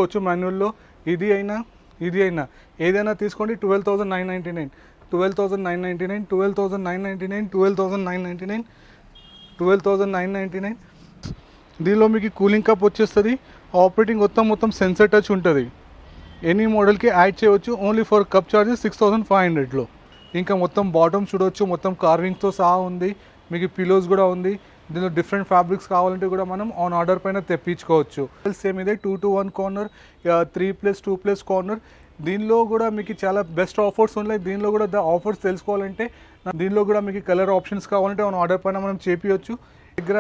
వచ్చు మాన్యువల్లో ఇది అయినా ఏదైనా తీసుకోండి 12,999 12,999 12,999 12,999 12,999 దీనిలో మీకు కూలింగ్ కప్ వచ్చేస్తుంది. ఆపరేటింగ్ మొత్తం సెన్సర్ టచ్ ఉంటుంది. ఎనీ మోడల్కి యాడ్ చేయవచ్చు. ఓన్లీ ఫర్ కప్ చార్జెస్ 6,500లో. ఇంకా మొత్తం బాటమ్ చూడవచ్చు, మొత్తం కార్వింగ్తో సహా ఉంది. మీకు పిలోస్ కూడా ఉంది. దీనిలో డిఫరెంట్ ఫ్యాబ్రిక్స్ కావాలంటే కూడా మనం ఆన్ ఆర్డర్ పైన తెప్పించుకోవచ్చు. సేమ్ ఇదే 2-to-1 కార్నర్, 3+2+ కార్నర్. దీనిలో కూడా మీకు చాలా బెస్ట్ ఆఫర్స్ ఉన్నాయి. దీనిలో కూడా ఆఫర్స్ తెలుసుకోవాలంటే దీనిలో కూడా మీకు కలర్ ఆప్షన్స్ కావాలంటే ఆన్ ఆర్డర్ పైన మనం చేపించవచ్చు. దగ్గర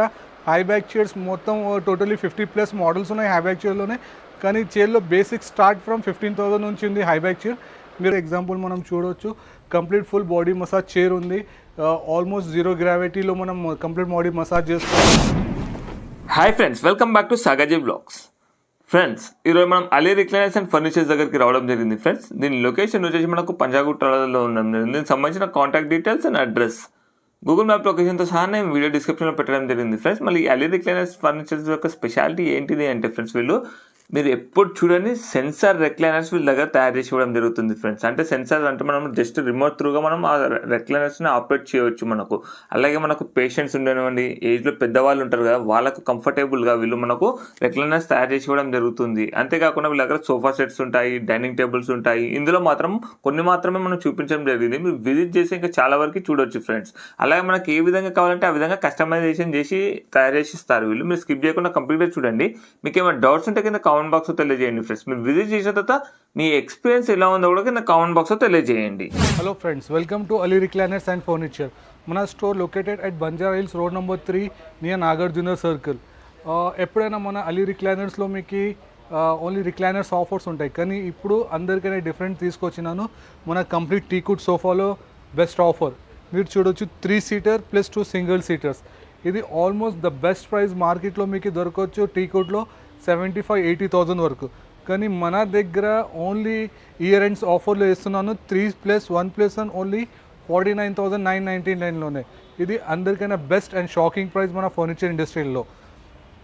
హై బ్యాక్ చైర్స్ మొత్తం టోటలీ 50+ మోడల్స్ ఉన్నాయి హై బ్యాక్ చైర్లోనే. కానీ చైర్లో బేసిక్ స్టార్ట్ ఫ్రమ్ 15,000 నుంచి ఉంది హై బ్యాక్ చైర్. మీరు ఎగ్జాంపుల్ మనం చూడవచ్చు, complete full body massage chair ఉంది. ఆల్మోస్ట్ 0 గ్రావిటీలో మనం కంప్లీట్ బాడీ మసాజ్ చేసుకోవచ్చు. Hi friends, welcome back to Sagaji blogs. Friends, ఈరోజు మనం అలీ రిక్లైనర్స్ అండ్ ఫర్నిచర్స్ దగ్గరికి రావడం జరిగింది. ఫ్రెండ్స్, దీని లొకేషన్ వచ్చేసి మనకు పంజాగుట్టలో ఉండడం జరిగింది. దీనికి సంబంధించిన contact details and address Google map లొకేషన్తో సహా నేను వీడియో డిస్క్రిప్షన్లో పెట్టడం జరిగింది. ఫ్రెండ్స్, మళ్ళీ అలీ రిక్లైనర్స్ ఫర్నిచర్స్ యొక్క స్పెషాలిటీ ఏంటిది అంటే ఫ్రెండ్స్, మీరు ఎప్పుడు చూడండి సెన్సార్ రెక్లైనర్స్ వీళ్ళ దగ్గర తయారు చేసి ఇవ్వడం జరుగుతుంది. ఫ్రెండ్స్, అంటే సెన్సార్ అంటే మనం జస్ట్ రిమోట్ త్రూగా మనం ఆ రెక్లైనర్స్ని ఆపరేట్ చేయవచ్చు. అలాగే మనకు పేషెంట్స్ ఉండనివ్వండి, ఏజ్లో పెద్దవాళ్ళు ఉంటారు కదా, వాళ్ళకు కంఫర్టబుల్గా వీళ్ళు మనకు రెక్లైనర్స్ తయారు చేసి ఇవ్వడం జరుగుతుంది. అంతేకాకుండా వీళ్ళ దగ్గర సోఫా సెట్స్ ఉంటాయి, డైనింగ్ టేబుల్స్ ఉంటాయి. ఇందులో కొన్ని మాత్రమే మనం చూపించడం జరిగింది. మీరు విజిట్ చేసి ఇంకా చాలా వరకు చూడవచ్చు. ఫ్రెండ్స్, అలాగే మనకి ఏ విధంగా కావాలంటే ఆ విధంగా కస్టమైజేషన్ చేసి తయారు చేసి ఇస్తారు వీళ్ళు. మీరు స్కిప్ చేయకుండా కంప్లీట్గా చూడండి. మీకు ఏమైనా డౌట్స్ ఉంటే కింద కామెంట్ బాక్స్లో తెలియజేయండి. ఫ్రెండ్స్, మీరు విజిట్ చేసిన తర్వాత మీ ఎక్స్పీరియన్స్ ఎలా ఉందో కూడా కింద కామెంట్ బాక్స్లో తెలియజేయండి. Hello friends, welcome to Ali recliners and furniture. మన store located at Banjara hills road number 3 near Nagarjuna circle. ఎప్పుడైనా మన అలీ రిక్లైనర్స్లో మీకు ఓన్లీ రిక్లైనర్స్ ఆఫర్స్ ఉంటాయి. కానీ ఇప్పుడు అందరికైనా డిఫరెంట్ తీసుకొచ్చినాను. మన కంప్లీట్ టీకుడ్ సోఫాలో బెస్ట్ ఆఫర్ మీరు చూడొచ్చు. 3 సీటర్ ప్లస్ 2 సింగిల్ సీటర్స్. ఇది ఆల్మోస్ట్ ద బెస్ట్ ప్రైస్ మార్కెట్లో మీకు దొరకవచ్చు. టీకుడ్లో 75,000-80,000 వరకు. కానీ మన దగ్గర ఓన్లీ ఇయర్ ఎండ్స్ ఆఫర్లో ఇస్తున్నాను. 3+1+1 ఓన్లీ 49,999లోనే. ఇది అందరికైనా బెస్ట్ అండ్ షాకింగ్ ప్రైస్ మన ఫర్నిచర్ ఇండస్ట్రీలో.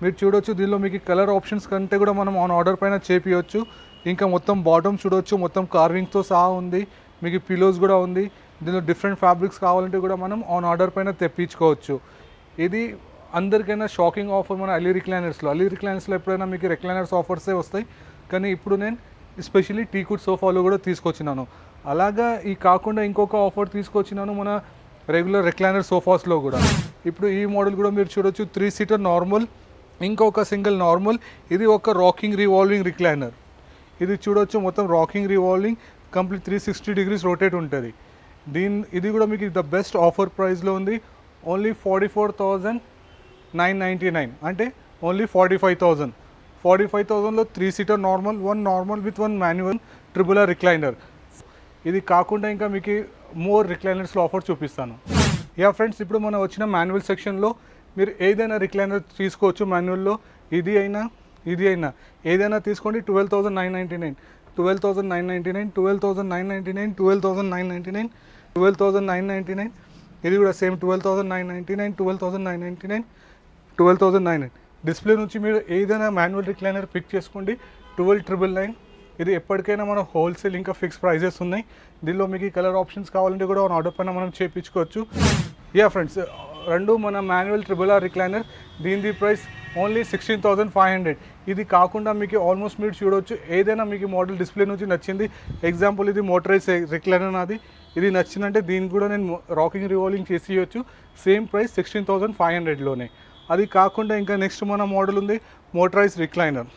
మీరు చూడొచ్చు, దీనిలో మీకు కలర్ ఆప్షన్స్ కంటే కూడా మనం ఆన్ ఆర్డర్ పైన చేపించవచ్చు. ఇంకా మొత్తం బాటమ్ చూడొచ్చు, మొత్తం కార్వింగ్తో సహా ఉంది. మీకు పిలోస్ కూడా ఉంది. దీనిలో డిఫరెంట్ ఫ్యాబ్రిక్స్ కావాలంటే కూడా మనం ఆన్ ఆర్డర్ పైన తెప్పించుకోవచ్చు. ఇది అందరికైనా షాకింగ్ ఆఫర్ మన అలీ రిక్లైనర్స్లో ఎప్పుడైనా మీకు రిక్లైనర్స్ ఆఫర్సే వస్తాయి. కానీ ఇప్పుడు నేను ఎస్పెషల్లీ టీకుడ్ సోఫాలో కూడా తీసుకొచ్చినాను. అలాగా ఈ కాకుండా ఇంకొక ఆఫర్ తీసుకొచ్చినాను మన రెగ్యులర్ రిక్లైనర్ సోఫాస్లో కూడా. ఇప్పుడు ఈ మోడల్ కూడా మీరు చూడొచ్చు, 3 సీటర్ నార్మల్, ఇంకొక సింగిల్ నార్మల్. ఇది ఒక రాకింగ్ రివాల్వింగ్ రిక్లైనర్. ఇది చూడొచ్చు, మొత్తం rocking revolving, complete 360 degrees rotate ఉంటుంది. ఇది కూడా మీకు ద బెస్ట్ ఆఫర్ ప్రైస్లో ఉంది. ఓన్లీ 44,999 అంటే ఓన్లీ 45,000లో 3 seater normal, 1 normal with 1 manual ట్రిబులర్ రిక్లైనర్. ఇది కాకుండా ఇంకా మీకు మోర్ రిక్లైనర్స్లో ఆఫర్ చూపిస్తాను. యా ఫ్రెండ్స్, ఇప్పుడు మనం వచ్చిన మాన్యువల్ సెక్షన్లో మీరు ఏదైనా రిక్లైనర్ తీసుకోవచ్చు. మాన్యువల్లో ఇది అయినా ఏదైనా తీసుకోండి. 12,999 12,999 12,999 12,999 12,999. ఇది కూడా సేమ్ 12,999 12,999 12,999. డిస్ప్లే నుంచి మీరు ఏదైనా మాన్యువల్ రిక్లైనర్ పిక్ చేసుకోండి. 12,999. ఇది ఎప్పటికైనా మన హోల్సేల్ ఇంకా ఫిక్స్ ప్రైజెస్ ఉన్నాయి. దీనిలో మీకు కలర్ ఆప్షన్స్ కావాలంటే కూడా ఆర్డర్ పైన మనం చేయించుకోవచ్చు. యా ఫ్రెండ్స్, రెండు మన మాన్యువల్ ట్రిబులర్ రిక్లైనర్. దీని ప్రైస్ ఓన్లీ 16,500. ఇది కాకుండా మీకు ఆల్మోస్ట్ మీరు చూడవచ్చు, ఏదైనా మీకు మోడల్ డిస్ప్లే నుంచి నచ్చింది. ఎగ్జాంపుల్ ఇది మోటరైజ్ రిక్లైనర్ నాది. ఇది నచ్చిందంటే దీనికి కూడా నేను రాకింగ్ రివాల్వింగ్ చేసి ఇవ్వచ్చు. సేమ్ ప్రైస్ 16,500లోనే. అది కాకుండా ఇంకా నెక్స్ట్ మన మోడల్ ఉంది మోటరైజ్ రిక్లైనర్.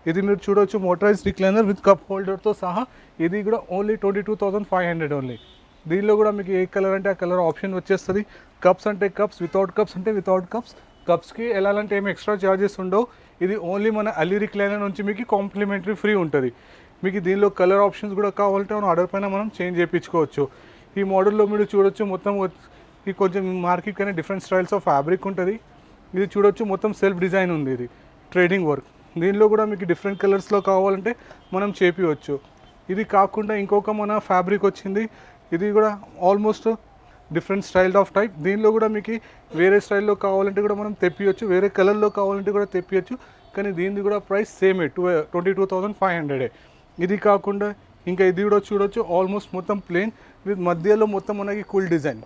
ఇది మీరు చూడవచ్చు, మోటరైజ్ రిక్లైనర్ విత్ కప్ హోల్డర్తో సహా. ఇది కూడా ఓన్లీ 22,500 ఓన్లీ. దీనిలో కూడా మీకు ఏ కలర్ అంటే ఆ కలర్ ఆప్షన్ వచ్చేస్తుంది. కప్స్ అంటే కప్స్, వితౌట్ కప్స్ అంటే వితౌట్ కప్స్. కప్స్కి వెళ్ళాలంటే ఏమి ఎక్స్ట్రా ఛార్జెస్ ఉండవు. ఇది ఓన్లీ మన అలీ రిక్లైనర్ నుంచి మీకు కాంప్లిమెంటరీ ఫ్రీ ఉంటుంది. మీకు దీనిలో కలర్ ఆప్షన్స్ కూడా కావాలంటే మనం ఆర్డర్ పైన మనం చేంజ్ చేయించుకోవచ్చు. ఈ మోడల్లో మీరు చూడొచ్చు, మొత్తం ఇది కొంచెం మార్కెట్ కానీ డిఫరెంట్ స్టైల్స్ ఆఫ్ ఫ్యాబ్రిక్ ఉంటుంది. ఇది చూడొచ్చు, మొత్తం సెల్ఫ్ డిజైన్ ఉంది. ఇది ట్రేడింగ్ వర్క్. దీనిలో కూడా మీకు డిఫరెంట్ కలర్స్లో కావాలంటే మనం చేపించవచ్చు. ఇది కాకుండా ఇంకొక మన ఫ్యాబ్రిక్ వచ్చింది. ఇది కూడా almost different style of type. దీనిలో కూడా మీకు వేరే స్టైల్లో కావాలంటే కూడా మనం తెప్పియచ్చు, వేరే కలర్లో కావాలంటే కూడా తెప్పియచ్చు. కానీ దీనిది కూడా ప్రైస్ సేమే 22,500. ఇది కాకుండా ఇంకా ఇది కూడా చూడొచ్చు, ఆల్మోస్ట్ మొత్తం ప్లేన్ విత్ మధ్యలో మొత్తం మనకి కూల్ డిజైన్.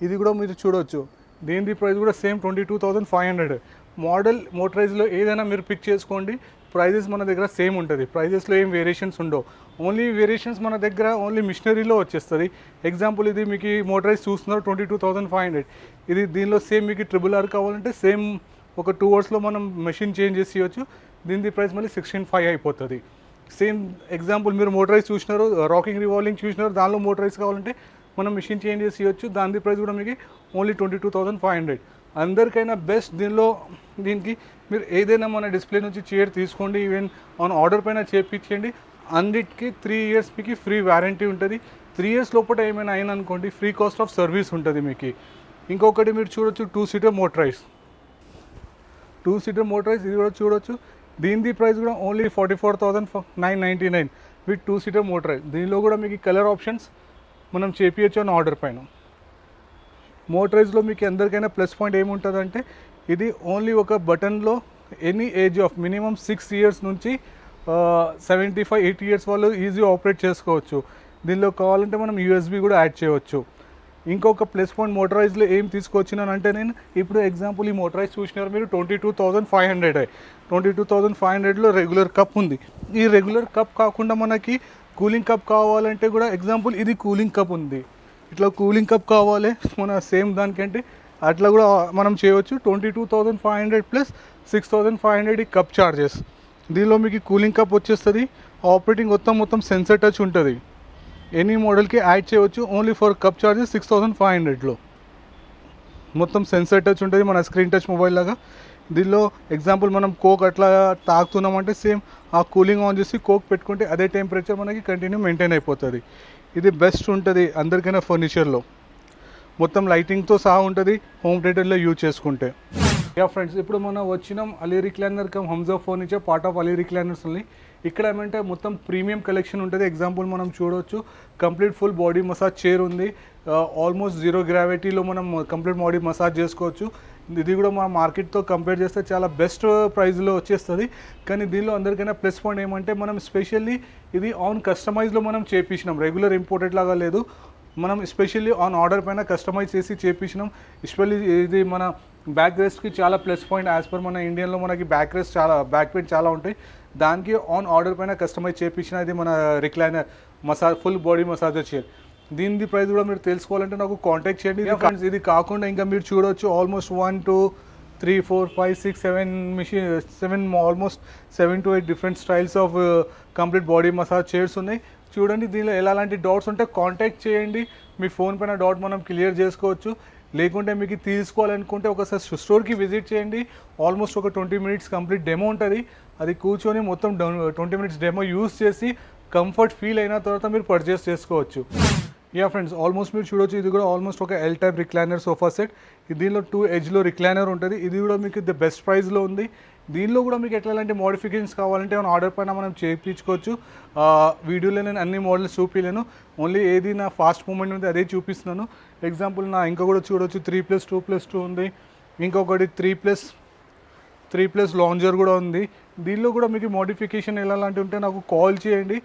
ఇది కూడా మీరు చూడొచ్చు, దీనిది ప్రైస్ కూడా సేమ్ 22,500. మోడల్ మోటరైజ్లో ఏదైనా మీరు పిక్ చేసుకోండి, ప్రైజెస్ మన దగ్గర సేమ్ ఉంటుంది. ప్రైజెస్లో ఏం వేరియేషన్స్ ఉండవు. ఓన్లీ వేరియేషన్స్ మన దగ్గర ఓన్లీ మిషనరీలో వచ్చేస్తుంది. ఎగ్జాంపుల్ ఇది మీకు మోటరైజ్ చూస్తున్నారు 22,500. ఇది దీనిలో సేమ్ మీకు RRR కావాలంటే సేమ్ ఒక 2 అవర్స్లో మనం మెషిన్ చేంజ్ చేసి ఇవ్వచ్చు. దీని ప్రైస్ మళ్ళీ 16,500 అయిపోతుంది. సేమ్ ఎగ్జాంపుల్ మీరు మోటరైజ్ చూసినారు, రాకింగ్ రివాల్వింగ్ చూసినారు, దానిలో మోటరైజ్ కావాలంటే మనం మిషన్ చేంజ్ చేసి ఇవ్వచ్చు. దాని ప్రైస్ కూడా మీకు ఓన్లీ 22,500. అందరికైనా బెస్ట్ దీనికి మీరు ఏదైనా మన డిస్ప్లే నుంచి చైర్ తీసుకోండి, ఈవెన్ ఆన్ ఆర్డర్ పైన చేయించండి. అన్నిటికీ 3 ఇయర్స్ మీకు ఫ్రీ వారంటీ ఉంటుంది. 3 ఇయర్స్ లోపల ఏమైనా అయినా అనుకోండి, ఫ్రీ కాస్ట్ ఆఫ్ సర్వీస్ ఉంటుంది మీకు. ఇంకొకటి మీరు చూడొచ్చు 2-సీటర్ మోటరైజ్. 2-సీటర్ మోటరైజ్ ఇది కూడా చూడొచ్చు. దీని ప్రైస్ కూడా ఓన్లీ 44,999 విత్ 2-సీటర్ మోటరైజ్. దీనిలో కూడా మీకు కలర్ ఆప్షన్స్ మనం చేపించచ్చు అని ఆర్డర్ పైన. మోటరైజ్లో మీకు అందరికైనా ప్లస్ పాయింట్ ఏముంటుందంటే ఇది ఓన్లీ ఒక బటన్లో any age of minimum 6 years నుంచి 75-80 ఇయర్స్ వాళ్ళు ఈజీ ఆపరేట్ చేసుకోవచ్చు. దీనిలో కావాలంటే మనం USB కూడా యాడ్ చేయవచ్చు. ఇంకొక ప్లస్ పాయింట్ మోటరైజ్లో ఏం తీసుకొచ్చినానంటే నేను ఇప్పుడు ఎగ్జాంపుల్ ఈ మోటరైజ్ చూసినారు మీరు 22,500. 22,500లో రెగ్యులర్ కప్ ఉంది. ఈ రెగ్యులర్ కప్ కాకుండా మనకి కూలింగ్ కప్ కావాలంటే కూడా ఎగ్జాంపుల్ ఇది కూలింగ్ కప్ ఉంది. ఇట్లా కూలింగ్ కప్ కావాలి మన సేమ్ దానికంటే అట్లా కూడా మనం చేయవచ్చు. 22,500 ప్లస్ 6,500 ఈ కప్ చార్జెస్. దీనిలో మీకు కూలింగ్ కప్ వచ్చేస్తుంది. ఆపరేటింగ్ మొత్తం సెన్సర్ టచ్ ఉంటుంది. ఎనీ మోడల్కి యాడ్ చేయవచ్చు. ఓన్లీ ఫర్ కప్ చార్జెస్ 6,500లో మొత్తం సెన్సర్ టచ్ ఉంటుంది, మన స్క్రీన్ టచ్ మొబైల్ లాగా. దీనిలో ఎగ్జాంపుల్ మనం కోక్ అట్లా తాగుతున్నామంటే సేమ్ ఆ కూలింగ్ ఆన్ చేసి కోక్ పెట్టుకుంటే అదే టెంపరేచర్ మనకి కంటిన్యూ మెయింటైన్ అయిపోతుంది. ఇది బెస్ట్ ఉంటుంది అందరికైనా ఫర్నిచర్లో. మొత్తం లైటింగ్తో సహా ఉంటుంది హోమ్ థియేటర్లో యూజ్ చేసుకుంటే. ఫ్రెండ్స్ ఇప్పుడు మనం వచ్చినాం Ali recliner come Hamza furniture part of Ali recliners ఉంది. ఇక్కడ ఏమంటే మొత్తం ప్రీమియం కలెక్షన్ ఉంటుంది. ఎగ్జాంపుల్ మనం చూడవచ్చు complete full body massage chair ఉంది. ఆల్మోస్ట్ 0 గ్రావిటీలో మనం కంప్లీట్ బాడీ మసాజ్ చేసుకోవచ్చు. ఇది కూడా మన మార్కెట్తో కంపేర్ చేస్తే చాలా బెస్ట్ ప్రైస్లో వచ్చేస్తుంది. కానీ దీనిలో అందరికైనా ప్లస్ పాయింట్ ఏమంటే మనం స్పెషల్లీ ఇది ఆన్ కస్టమైజ్లో మనం చేపించినాం, రెగ్యులర్ ఇంపోర్టెడ్ లాగా లేదు. మనం స్పెషల్లీ ఆన్ ఆర్డర్ పైన కస్టమైజ్ చేసి చేపించినాం. ఎస్పెషల్లీ ఇది మన బ్యాక్ రెస్ట్కి చాలా ప్లస్ పాయింట్. యాజ్ పర్ మన ఇండియన్లో మనకి బ్యాక్ పెయిన్ చాలా ఉంటాయి. దానికి ఆన్ ఆర్డర్ పైన కస్టమైజ్ చేపించిన ఇది మన recliner massage full body massager chair. దీని ప్రైస్ కూడా మీరు తెలుసుకోవాలంటే నాకు కాంటాక్ట్ చేయండి. ఇది కాకుండా ఇంకా మీరు చూడవచ్చు almost 1 2 3 4 5 6 7 almost 7 to 8 different styles of complete body massage chairs ఉన్నాయి. చూడండి దీనిలో ఎలాంటి డౌట్స్ ఉంటే కాంటాక్ట్ చేయండి. మీ ఫోన్ పైన డౌట్ మనం క్లియర్ చేసుకోవచ్చు. లేకుంటే మీకు తీసుకోవాలనుకుంటే ఒకసారి స్టోర్కి విజిట్ చేయండి. ఆల్మోస్ట్ ఒక 20 మినిట్స్ కంప్లీట్ డెమో ఉంటుంది. అది కూర్చొని మొత్తం 20 మినిట్స్ డెమో యూస్ చేసి కంఫర్ట్ ఫీల్ అయిన తర్వాత మీరు పర్చేస్ చేసుకోవచ్చు. ఫ్రెండ్స్ ఆల్మోస్ట్ మీరు చూడవచ్చు ఇది కూడా ఆల్మోస్ట్ ఒక L type recliner sofa set. దీనిలో 2 ఎడ్జ్లో రిక్లైనర్ ఉంటుంది. ఇది కూడా మీకు ది బెస్ట్ ప్రైస్లో ఉంది. దీనిలో కూడా మీకు ఎట్లాంటి మోడిఫికేషన్స్ కావాలంటే మన ఆర్డర్ పైన మనం చేయించుకోవచ్చు. వీడియోలో నేను అన్ని మోడల్స్ చూపించలేను, ఓన్లీ ఏది నా ఫాస్ట్ మూమెంట్ ఉంది అదే చూపిస్తున్నాను. ఎగ్జాంపుల్ నా ఇంకా కూడా చూడవచ్చు 3+2+2 ఉంది. ఇంకొకటి 3+ లాంజర్ కూడా ఉంది. దీనిలో కూడా మీకు మోడిఫికేషన్ ఎలాంటి ఉంటే నాకు కాల్ చేయండి.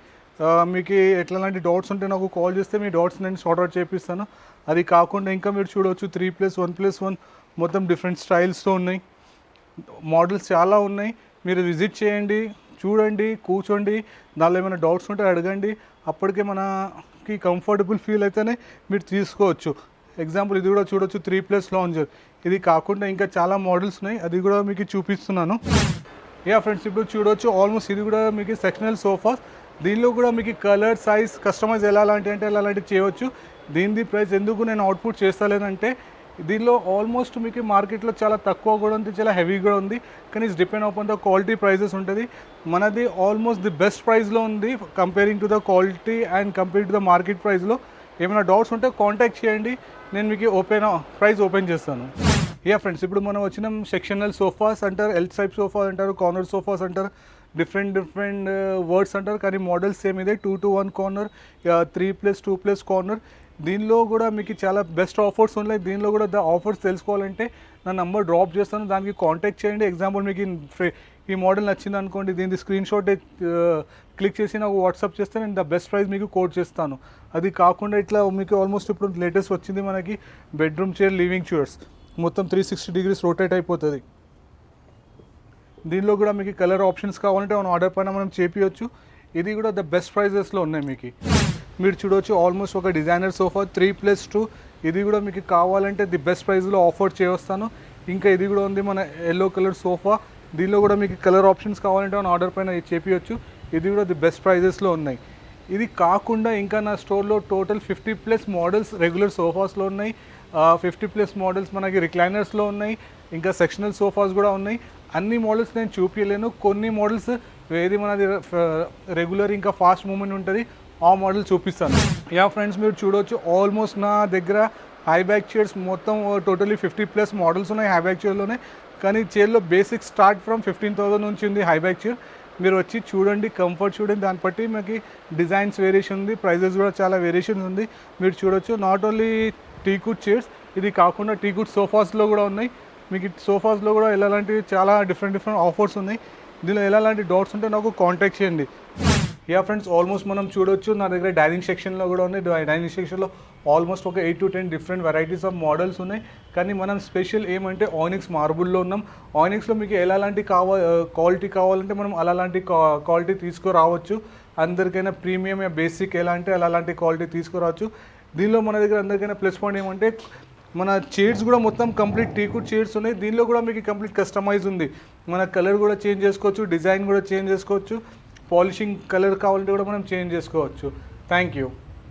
మీకు ఎట్లాంటి డౌట్స్ ఉంటే నాకు కాల్ చేస్తే మీ డౌట్స్ నేను సార్ట్ అవుట్ చేపిస్తాను. అది కాకుండా ఇంకా మీరు చూడవచ్చు 3+1+1 మొత్తం డిఫరెంట్ స్టైల్స్తో ఉన్నాయి. మోడల్స్ చాలా ఉన్నాయి. మీరు విజిట్ చేయండి, చూడండి, కూర్చోండి, దానిలో ఏమైనా డౌట్స్ ఉంటే అడగండి. అప్పటికే మనకి కంఫర్టబుల్ ఫీల్ అయితేనే మీరు తీసుకోవచ్చు. ఎగ్జాంపుల్ ఇది కూడా చూడవచ్చు 3+ లాంజర్. ఇది కాకుండా ఇంకా చాలా మోడల్స్ ఉన్నాయి, అది కూడా మీకు చూపిస్తున్నాను. ఫ్రెండ్స్ ఇప్పుడు చూడవచ్చు ఆల్మోస్ట్ ఇది కూడా మీకు సెక్షనల్ సోఫాస్. దీనిలో కూడా మీకు కలర్ సైజ్ కస్టమైజ్ ఎలాంటివి చేయవచ్చు. దీని ప్రైస్ ఎందుకు నేను అవుట్పుట్ చేస్తలేనంటే దీనిలో ఆల్మోస్ట్ మీకు మార్కెట్లో చాలా తక్కువ కూడా ఉంది, చాలా హెవీ కూడా ఉంది. కానీ it's depend upon the quality prices ఉంటుంది. మనది ఆల్మోస్ట్ ది బెస్ట్ ప్రైస్లో ఉంది comparing to the quality and compare to the market ప్రైస్లో. ఏమైనా డౌట్స్ ఉంటే కాంటాక్ట్ చేయండి, నేను మీకు ప్రైస్ ఓపెన్ చేస్తాను. ఫ్రెండ్స్ ఇప్పుడు మనం వచ్చిన సెక్షనల్ సోఫాస్ అంటారు, L టైప్ సోఫాస్ అంటారు, కార్నర్ సోఫాస్ అంటారు, డిఫరెంట్ వర్డ్స్ అంటారు. కానీ మోడల్స్ సేమ్ ఇదే 2 to 1 కార్నర్, 3+2+ కార్నర్. దీనిలో కూడా మీకు చాలా బెస్ట్ ఆఫర్స్ ఉన్నాయి. దీనిలో కూడా ఆఫర్స్ తెలుసుకోవాలంటే నా నంబర్ డ్రాప్ చేస్తాను, దానికి కాంటాక్ట్ చేయండి. ఎగ్జాంపుల్ మీకు ఈ మోడల్ నచ్చింది అనుకోండి, దీని స్క్రీన్ షాట్ క్లిక్ చేసి నాకు వాట్సాప్ చేస్తే నేను ద బెస్ట్ ప్రైస్ మీకు కోట్ చేస్తాను. అది కాకుండా ఇట్లా మీకు ఆల్మోస్ట్ ఇప్పుడు లేటెస్ట్ వచ్చింది మనకి బెడ్రూమ్ చైర్, లివింగ్ చైర్స్, మొత్తం 360 డిగ్రీస్ రొటేట్ అయిపోతుంది. దీనిలో కూడా మీకు కలర్ ఆప్షన్స్ కావాలంటే మన ఆర్డర్ పైన మనం చేపియొచ్చు. ఇది కూడా ద బెస్ట్ ప్రైజెస్లో ఉన్నాయి. మీకు మీరు చూడవచ్చు ఆల్మోస్ట్ ఒక డిజైనర్ సోఫా 3+2. ఇది కూడా మీకు కావాలంటే ది బెస్ట్ ప్రైస్లో ఆఫర్ చేయొస్తాను. ఇంకా ఇది కూడా ఉంది మన ఎల్లో కలర్ సోఫా. దీనిలో కూడా మీకు కలర్ ఆప్షన్స్ కావాలంటే మన ఆర్డర్ పైన చేపియొచ్చు. ఇది కూడా ది బెస్ట్ ప్రైజెస్లో ఉన్నాయి. ఇది కాకుండా ఇంకా నా స్టోర్లో టోటల్ 50+ మోడల్స్ రెగ్యులర్ సోఫాస్లో ఉన్నాయి. 50+ మోడల్స్ మనకి రిక్లైనర్స్లో ఉన్నాయి. ఇంకా సెక్షనల్ సోఫాస్ కూడా ఉన్నాయి. అన్ని మోడల్స్ నేను చూపించలేను. కొన్ని మోడల్స్ ఏది మనది రెగ్యులర్ ఇంకా ఫాస్ట్ మూమెంట్ ఉంటుంది ఆ మోడల్ చూపిస్తాను. యా ఫ్రెండ్స్, మీరు చూడవచ్చు ఆల్మోస్ట్ నా దగ్గర హై బ్యాక్ చైర్స్ మొత్తం టోటలీ 50+ మోడల్స్ ఉన్నాయి హై బ్యాక్ చైర్లోనే. కానీ చైర్లో బేసిక్ స్టార్ట్ ఫ్రమ్ 15,000 నుంచి ఉంది హై బ్యాక్ చైర్. మీరు వచ్చి చూడండి, కంఫర్ట్ చూడండి, దాన్ని బట్టి మీకు డిజైన్స్ వేరియేషన్ ఉంది, ప్రైజెస్ కూడా చాలా వేరియేషన్ ఉంది. మీరు చూడొచ్చు నాట్ ఓన్లీ టీకుడ్ చైర్స్, ఇది కాకుండా టీకుడ్ సోఫాస్లో కూడా ఉన్నాయి. మీకు సోఫాస్లో కూడా ఎలాంటి చాలా డిఫరెంట్ ఆఫర్స్ ఉన్నాయి. దీనిలో ఎలాంటి డౌట్స్ ఉంటే నాకు కాంటాక్ట్ చేయండి. యా ఫ్రెండ్స్, ఆల్మోస్ట్ మనం చూడొచ్చు నా దగ్గర డైనింగ్ సెక్షన్లో కూడా ఉన్నాయి. డైనింగ్ సెక్షన్లో ఆల్మోస్ట్ ఒక 8 to 10 different varieties of models ఉన్నాయి. కానీ మనం స్పెషల్ ఏమంటే ఆయినిక్స్ మార్బుల్లో ఉన్నాం. ఆయినిక్స్లో మీకు ఎలాంటి క్వాలిటీ కావాలంటే మనం అలాంటి క్వాలిటీ తీసుకురావచ్చు. అందరికైనా ప్రీమియం బేసిక్ ఎలా అంటే అలాంటి క్వాలిటీ తీసుకురావచ్చు. దీనిలో మన దగ్గర అందరికైనా ప్లస్ పాయింట్ ఏమంటే మన చైర్స్ కూడా మొత్తం కంప్లీట్ టీకుడ్ చైర్స్ ఉన్నాయి. దీనిలో కూడా మీకు కంప్లీట్ కస్టమైజ్ ఉంది. మన కలర్ కూడా చేంజ్ చేసుకోవచ్చు, డిజైన్ కూడా చేంజ్ చేసుకోవచ్చు, పాలిషింగ్ కలర్ కావాలంటే కూడా మనం చేంజ్ చేసుకోవచ్చు. Thank you.